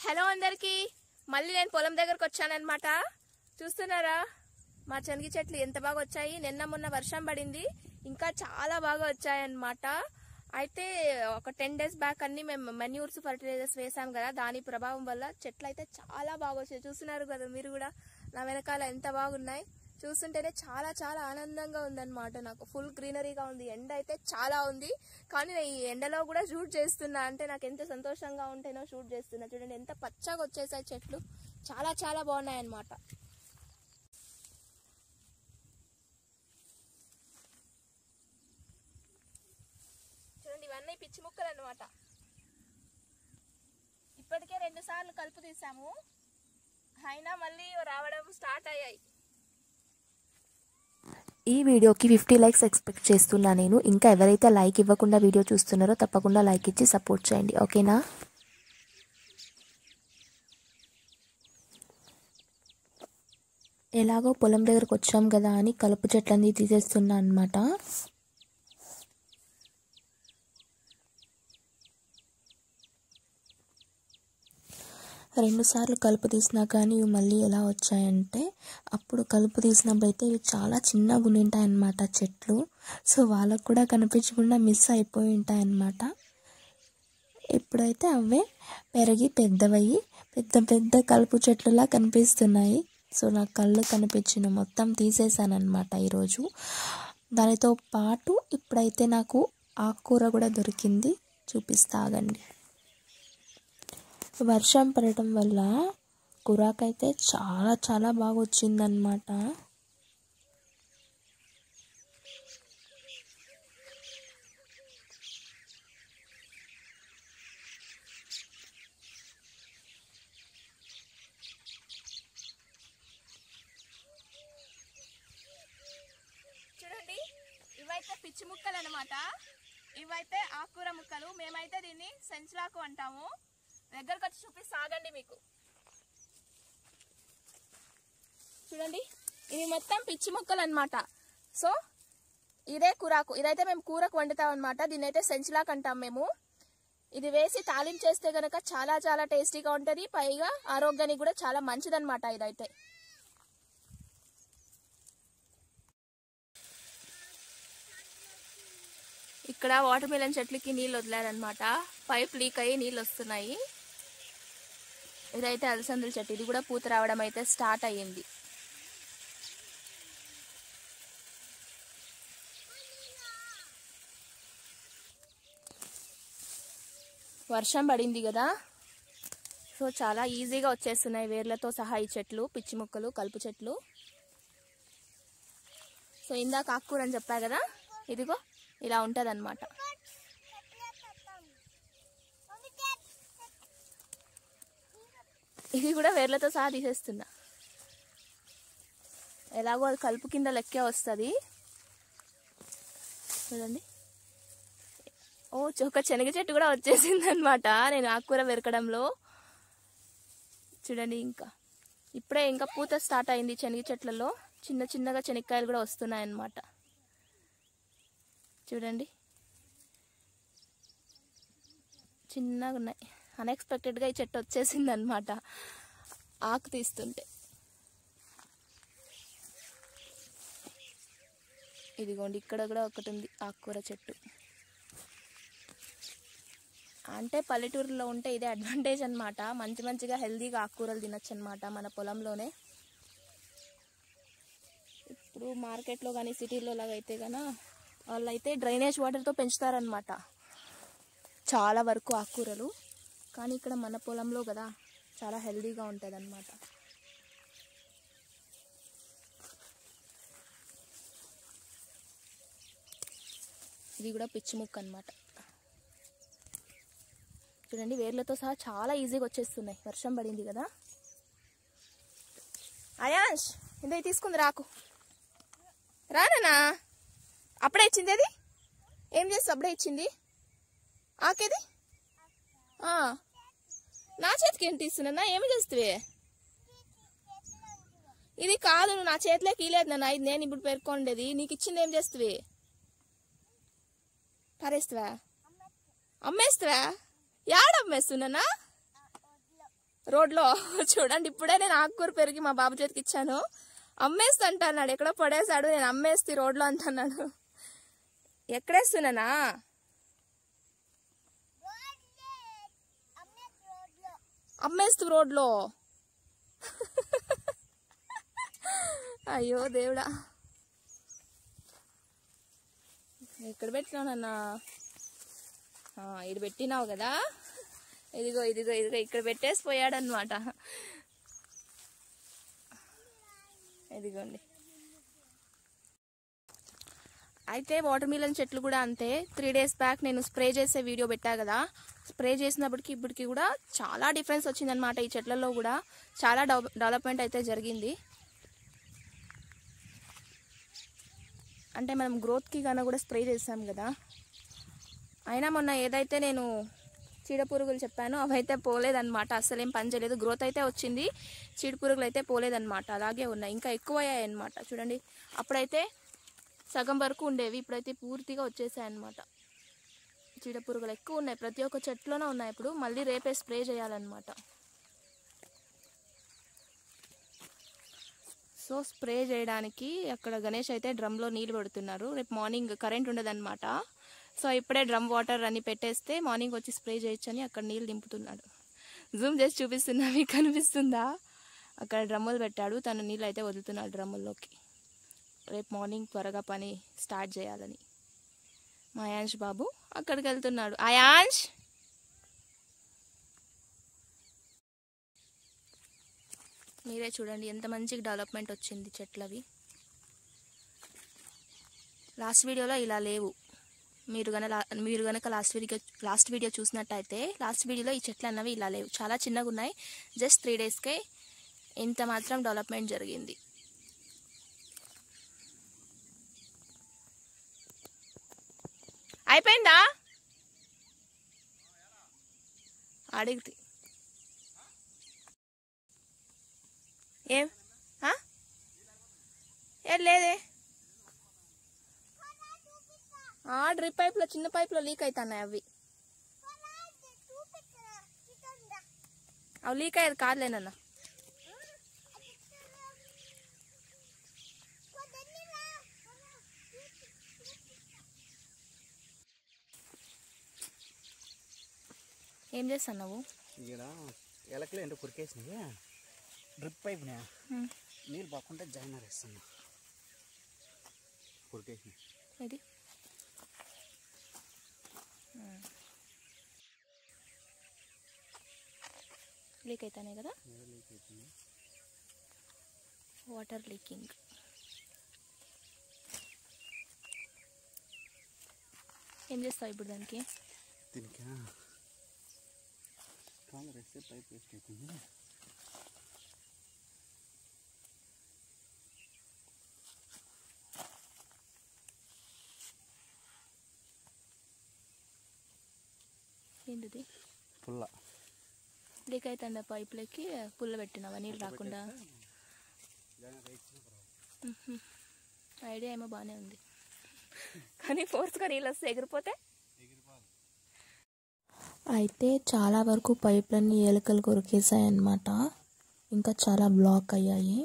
Hello అందరికి మళ్ళీ నేను పొలం దగ్గరకు వచ్చానన్నమాట. చూస్తున్నారా మా శనగ చెట్లు ఎంత బాగా వచ్చాయి. నిన్న మొన్న వర్షం పడింది, ఇంకా చాలా బాగా వచ్చాయన్నమాట. అయితే ఒక 10 days బ్యాక్ అన్ని మేము మెన్యూర్స్ ఫర్టిలైజర్స్ వేసాం కదా, దాని ప్రభావం వల్ల చెట్లు అయితే చాలా బాగా వచ్చాయి. చూస్తున్నారు కదా మీరు కూడా, నా వెనకాల ఎంత బాగున్నాయి. చూస్తుంటేనే చాలా చాలా ఆనందంగా ఉందన్నమాట. నాకు ఫుల్ గ్రీనరీగా ఉంది. ఎండ అయితే చాలా ఉంది, కానీ ఈ ఎండలో కూడా షూట్ చేస్తున్నా అంటే నాకు ఎంత సంతోషంగా ఉంటేనో షూట్ చేస్తున్నా. చూడండి ఎంత పచ్చగా వచ్చేసాయి చెట్లు, చాలా చాలా బాగున్నాయి అన్నమాట. చూడండి ఇవన్నీ పిచ్చి ముక్కలు అన్నమాట. ఇప్పటికే 2 సార్లు కలుపు తీసాము, అయినా మళ్ళీ రావడం స్టార్ట్ అయ్యాయి. ఈ వీడియోకి 50 లైక్స్ ఎక్స్పెక్ట్ చేస్తున్నా నేను. ఇంకా ఎవరైతే లైక్ ఇవ్వకుండా వీడియో చూస్తున్నారో తప్పకుండా లైక్ ఇచ్చి సపోర్ట్ చేయండి, ఓకేనా? ఎలాగో పొలం దగ్గరకు వచ్చాం కదా అని కలుపు చెట్లన్నీ తీసేస్తున్నా అన్నమాట. రెండు సార్లు కలుపు తీసినా కానీ ఇవి మళ్ళీ ఎలా వచ్చాయంటే, అప్పుడు కలుపు తీసినప్పుడైతే ఇవి చాలా చిన్నగా ఉంటాయి అన్నమాట చెట్లు. సో వాళ్ళకు కూడా కనిపించకుండా మిస్ అయిపోయి ఉంటాయి అన్నమాట. ఇప్పుడైతే అవే పెరిగి పెద్దవయ్యి పెద్ద పెద్ద కలుపు చెట్లులా కనిపిస్తున్నాయి. సో నా కళ్ళు కనిపించిన మొత్తం తీసేసాను అన్నమాట ఈరోజు. దానితో పాటు ఇప్పుడైతే నాకు ఆకుకూర కూడా దొరికింది, చూపిస్తాగండి. వర్షం పడటం వల్ల కూరకైతే చాలా చాలా బాగా వచ్చిందన్నమాట. చూడండి ఇవైతే పిచ్చి ముక్కలు అన్నమాట, ఇవైతే ఆకుకూర ముక్కలు. మేమైతే దీన్ని సెంచులాకు అంటాము. దగ్గరకు వచ్చి చూపిస్తాగండి మీకు. చూడండి ఇవి మొత్తం పిచ్చి ముక్కలు అన్నమాట. సో ఇదే కూరకు, ఇదైతే మేము కూరకు వండుతాం అనమాట. దీన్ని అయితే సెంచులాక్ అంటాం మేము. ఇది వేసి తాలింపు చేస్తే గనక చాలా చాలా టేస్టీగా ఉంటుంది, పైగా ఆరోగ్యానికి కూడా చాలా మంచిదన్నమాట. ఇదైతే ఇక్కడ వాటర్ మిలన్ చెట్లకి నీళ్ళు వదిలారనమాట, పైప్ లీక్ అయ్యి నీళ్ళు వస్తున్నాయి. ఇదైతే అలసందల చెట్టు, ఇది కూడా పూత రావడం అయితే స్టార్ట్ అయ్యింది. వర్షం పడింది కదా, సో చాలా ఈజీగా వచ్చేస్తున్నాయి వేర్లతో సహా ఈ చెట్లు, పిచ్చి ముక్కలు, కలుపు చెట్లు. సో ఇందాక ఆకుకూర అని చెప్పా కదా, ఇదిగో ఇలా ఉంటుంది అన్నమాట. ఇది కూడా వేర్లతో సహా తీసేస్తున్నా, ఎలాగో అది కలుపు కింద లెక్కే వస్తుంది. చూడండి ఒక శనగ చెట్టు కూడా వచ్చేసింది అనమాట నేను ఆకుకూర వెరకడంలో. చూడండి ఇప్పుడే ఇంకా పూత స్టార్ట్ అయింది శనగ చెట్లలో, చిన్న చిన్నగా శనక్కాయలు కూడా వస్తున్నాయి అన్నమాట. చూడండి చిన్నగా ఉన్నాయి. అన్ఎక్స్పెక్టెడ్గా ఈ చెట్టు వచ్చేసింది అనమాట ఆకు తీస్తుంటే. ఇదిగోండి ఇక్కడ కూడా ఒకటి ఉంది ఆకుకూర చెట్టు. అంటే పల్లెటూరులో ఉంటే ఇదే అడ్వాంటేజ్ అనమాట, మంచిగా హెల్దీగా ఆకుకూరలు తినచ్చు అనమాట మన పొలంలోనే. ఇప్పుడు మార్కెట్లో కానీ సిటీలో లాగా అయితే కన్నా వాళ్ళైతే డ్రైనేజ్ వాటర్తో పెంచుతారనమాట చాలా వరకు ఆకుకూరలు. కానీ ఇక్కడ మన పొలంలో కదా చాలా హెల్దీగా ఉంటుంది అన్నమాట. ఇది కూడా పిచ్చి ముక్క అన్నమాట. చూడండి వేర్లతో సహా చాలా ఈజీగా వచ్చేస్తున్నాయి, వర్షం పడింది కదా. అయాష్ ఇంత తీసుకుంది రాకు, రానా అప్పుడే ఇచ్చింది. అది ఏం చేస్తా అప్పుడే ఇచ్చింది ఆకేది. నా చేతికి ఏం తీస్తున్నా, ఏమి చేస్తావే? ఇది కాదు, నువ్వు నా చేతిలోకి ఇలేదు నాన్న, ఇది నేను ఇప్పుడు పేర్కొండేది. నీకు ఇచ్చింది ఏం చేస్తావే? పారేస్తావా? అమ్మేస్తావా? యాడ అమ్మేస్తున్నా? రోడ్లో చూడండి. ఇప్పుడే నేను ఆకుకూర పెరిగి మా బాబు చేతికి ఇచ్చాను. అమ్మేస్తా అంటున్నాడు, ఎక్కడో పడేసాడు, నేను అమ్మేస్తే రోడ్లో అంటున్నాడు. ఎక్కడేస్తున్నానా? అమ్మేస్తూ రోడ్లో. అయ్యో దేవుడా, ఎక్కడ పెట్టినానన్నా? ఇది పెట్టినావు కదా, ఇదిగో ఇదిగో ఇదిగో ఇక్కడ పెట్టేసి పోయాడనమాట. ఇదిగోండి. అయితే వాటర్ మిలన్ చెట్లు కూడా అంతే. 3 days బ్యాక్ నేను స్ప్రే చేసే వీడియో పెట్టా కదా, స్ప్రే చేసినప్పటికి ఇప్పటికి కూడా చాలా డిఫరెన్స్ వచ్చిందనమాట. ఈ చెట్లలో కూడా చాలా డెవలప్మెంట్ అయితే జరిగింది. అంటే మనం గ్రోత్కి గాన కూడా స్ప్రే చేసాం కదా. అయినా మొన్న ఏదైతే నేను చీడపురుగులు చెప్పానో అవైతే పోలేదన్నమాట, అసలేం పని చేయలేదు. గ్రోత్ అయితే వచ్చింది, చీడపురుగులు అయితే పోలేదన్నమాట, అలాగే ఉన్నాయి. ఇంకా ఎక్కువ అయ్యాయి అన్నమాట. చూడండి, అప్పుడైతే సగం వరకు ఉండేవి, ఇప్పుడైతే పూర్తిగా వచ్చేసాయన్నమాట. చీడపురుగులు ఎక్కువ ఉన్నాయి, ప్రతి ఒక్క చెట్లోనే ఉన్నాయి. ఇప్పుడు మళ్ళీ రేపే స్ప్రే చేయాలన్నమాట. సో స్ప్రే చేయడానికి అక్కడ గణేష్ అయితే డ్రమ్లో నీళ్ళు పెడుతున్నారు. రేపు మార్నింగ్ కరెంట్ ఉండదన్నమాట. సో ఇప్పుడే డ్రమ్ వాటర్ అన్ని పెట్టేస్తే మార్నింగ్ వచ్చి స్ప్రే చేయొచ్చని అక్కడ నీళ్ళు దింపుతున్నాడు. జూమ్ చేసి చూపిస్తున్నా, మీకు కనిపిస్తుందా? అక్కడ డ్రమ్ములు పెట్టాడు, తను నీళ్ళు అయితే వదులుతున్నాడు డ్రమ్ముల్లోకి. రేపు మార్నింగ్ త్వరగా పని స్టార్ట్ చేయాలని. మా అయాంష్ బాబు అక్కడికి వెళ్తున్నాడు. అయాంష్, మీరే చూడండి ఎంత మంచిగా డెవలప్మెంట్ వచ్చింది చెట్లవి. లాస్ట్ వీడియోలో ఇలా లేవు. మీరు గనక లాస్ట్ వీడియో చూసినట్టయితే లాస్ట్ వీడియోలో ఈ చెట్లు అన్నవి ఇలా లేవు, చాలా చిన్నగా ఉన్నాయి. జస్ట్ 3 daysకే ఇంత మాత్రం డెవలప్మెంట్ జరిగింది. అయిపోయిందా? అడిగితే ఏం లేదే, డ్రిప్ పైప్లో చిన్న పైప్లో లీక్ అవుతున్నాయి. అవి లీక్ అయ్యేది కాదులేనన్న. ఏం చేస్తున్నావు? ఇక్కడ ఎలకలు ఏంటో కురికేసినాయి, డ్రిప్ పైప్నే నీళ్ళు పోకుండా జాయినర్ వేస్తున్నా. కురికేసినాయి. ఇది లీక్ అవుతానే కదా, వాటర్ లీకింగ్. ఏం చేస్తావు ఇప్పుడు దానికి? దీనికి కాలర్ వేస్తే పైప్ వేస్ట్ అవుతుంది. ఏంటిది? పుల్ల లీక్ అవుతుంది పైప్లకి, పుల్ల పెట్టినావా నీళ్ళు రాకుండా? ఐడియా ఏమో బాగానే ఉంది, కానీ ఫోర్స్గా నీళ్ళు వస్తే ఎగిరిపోతే. అయితే చాలా వరకు పైపులన్నీ ఎలుకలు కొరికేసాయి అన్నమాట. ఇంకా చాలా బ్లాక్ అయ్యాయి.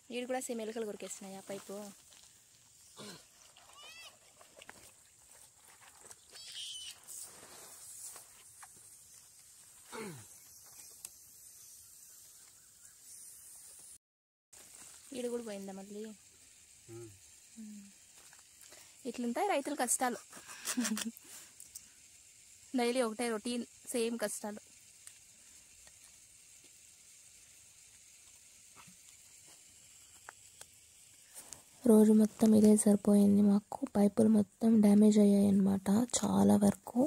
వీడు కూడా సేమ్ ఎలుకలు కొరికేస్తున్నాయి ఆ పైపు. ఈడు కూడా పోయిందా మళ్ళీ? ఇట్లుంటాయి రైతుల కష్టాలు. డైలీ ఒకటే రొటీన్, సేమ్ కష్టాలు. రోజు మొత్తం ఇదే సరిపోయింది మాకు. పైపులు మొత్తం డ్యామేజ్ అయ్యాయి అన్నమాట చాలా వరకు.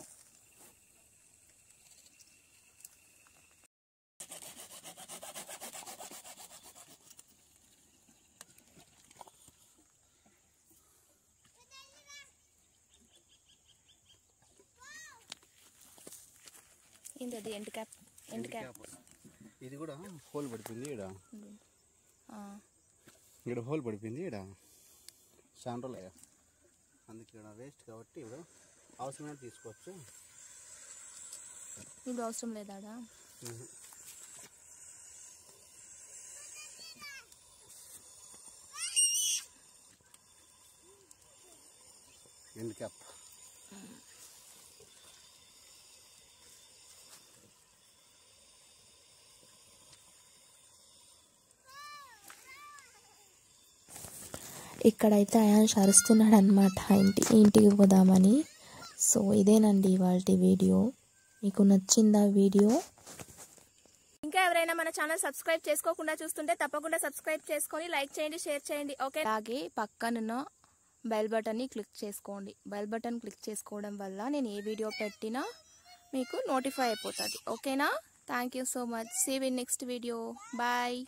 ఏంటది? End cap. ఇది కూడా హోల్ పడిపోయింది. ఇక్కడ హోల్ పడిపోయింది. ఇక్కడ చాలా రోజులు అందుకే ఇక్కడ వేస్ట్ కాబట్టి ఇప్పుడు అవసరమైన తీసుకోవచ్చు. ఇప్పుడు అవసరం లేదాడా? ఎండ్ క్యాప్ ఇక్కడైతే అయాన్ష్ అరుస్తున్నాడు అనమాట ఇంటికి పోదామని. సో ఇదేనండి ఇవాల్టి వీడియో. మీకు నచ్చిందా వీడియో? ఇంకా ఎవరైనా మన ఛానల్ సబ్స్క్రైబ్ చేసుకోకుండా చూస్తుంటే తప్పకుండా సబ్స్క్రైబ్ చేసుకొని లైక్ చేయండి, షేర్ చేయండి. ఓకే, అలాగే పక్కనున్న బెల్ బటన్ని క్లిక్ చేసుకోండి. బెల్ బటన్ క్లిక్ చేసుకోవడం వల్ల నేను ఏ వీడియో పెట్టినా మీకు నోటిఫై అయిపోతుంది. ఓకేనా? Thank you so much. See you in next video. Bye.